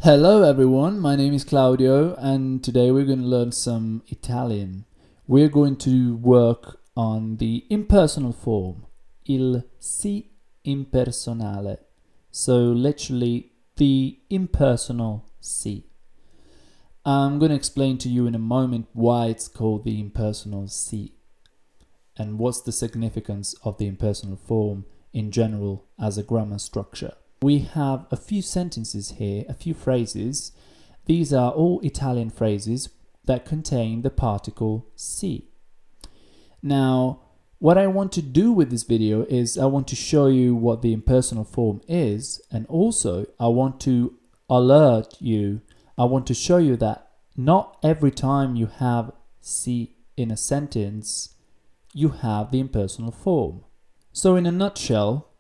Hello everyone, my name is Claudio and today we're going to learn some Italian. We're going to work on the impersonal form, il si impersonale. So literally the impersonal si. I'm going to explain to you in a moment why it's called the impersonal si and what's the significance of the impersonal form in general as a grammar structure. We have a few sentences here, a few phrases. These are all Italian phrases that contain the particle si. Now, what I want to do with this video is I want to show you what the impersonal form is, and also I want to alert you, I want to show you that not every time you have si in a sentence, you have the impersonal form. So in a nutshell,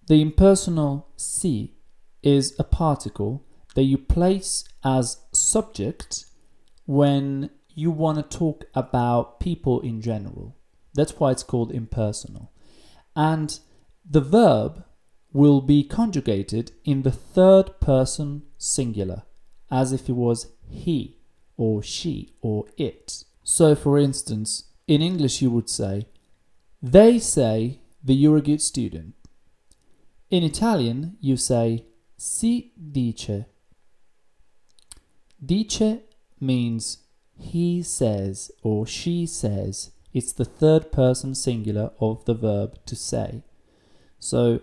the impersonal si is a particle that you place as subject when you want to talk about people in general. That's why it's called impersonal. And the verb will be conjugated in the third person singular, as if it was he or she or it. So for instance, in English you would say, they say that you're a good student. In Italian, you say si dice. Dice means he says or she says. It's the third person singular of the verb to say. So,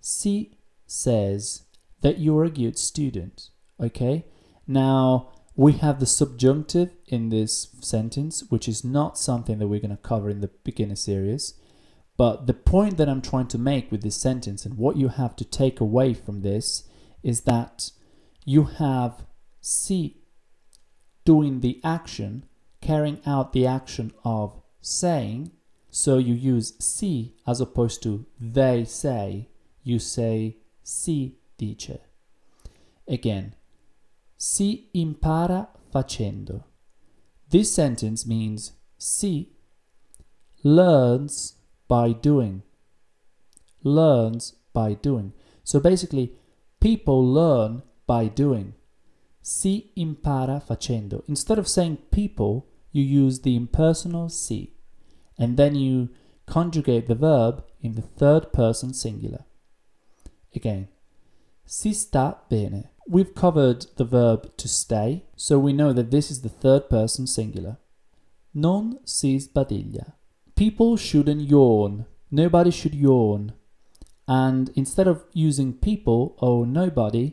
si says that you're a good student. Okay? Now, we have the subjunctive in this sentence, which is not something that we're going to cover in the beginner series. But the point that I'm trying to make with this sentence and what you have to take away from this is that you have si doing the action, carrying out the action of saying. So you use si as opposed to they say. You say si dice. Again, si impara facendo. This sentence means si learns by doing. Learns by doing. So basically, people learn by doing. Si impara facendo. Instead of saying people, you use the impersonal si. And then you conjugate the verb in the third person singular. Again, si sta bene. We've covered the verb to stay, so we know that this is the third person singular. Non si sbadiglia. People shouldn't yawn. Nobody should yawn. And instead of using people or nobody,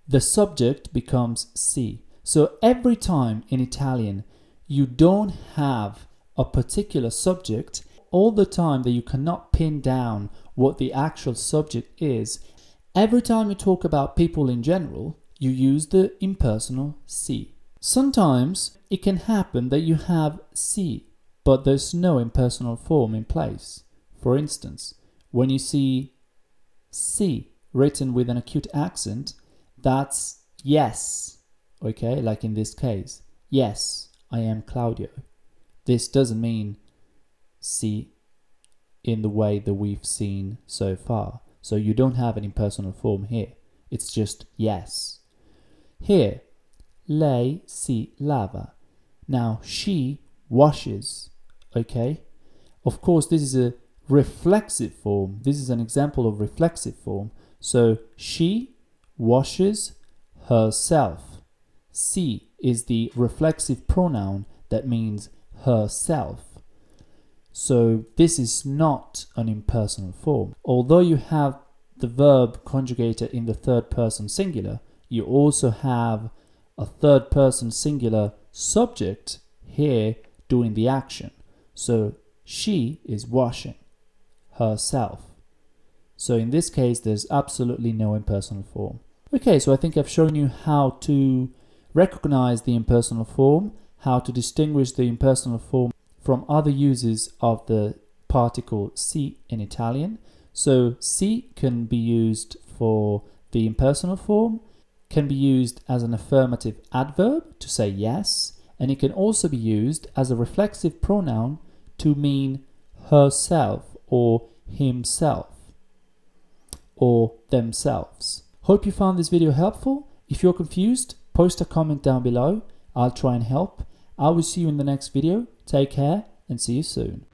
the subject becomes si. So every time in Italian you don't have a particular subject, all the time that you cannot pin down what the actual subject is, every time you talk about people in general, you use the impersonal si. Sometimes it can happen that you have si, but there's no impersonal form in place. For instance, when you see si written with an acute accent, that's yes, okay? Like in this case, yes, I am Claudio. This doesn't mean si in the way that we've seen so far. So you don't have an impersonal form here. It's just yes. Here, lei si lava. Now, she washes. Okay, of course this is a reflexive form. This is an example of reflexive form. So she washes herself. Si is the reflexive pronoun that means herself. So this is not an impersonal form. Although you have the verb conjugated in the third person singular, you also have a third person singular subject here doing the action. So she is washing herself. So in this case, there's absolutely no impersonal form. Okay, so I think I've shown you how to recognize the impersonal form, how to distinguish the impersonal form from other uses of the particle si in Italian. So si can be used for the impersonal form, can be used as an affirmative adverb to say yes, and it can also be used as a reflexive pronoun to mean herself or himself or themselves. Hope you found this video helpful. If you're confused, post a comment down below. I'll try and help. I will see you in the next video. Take care and see you soon.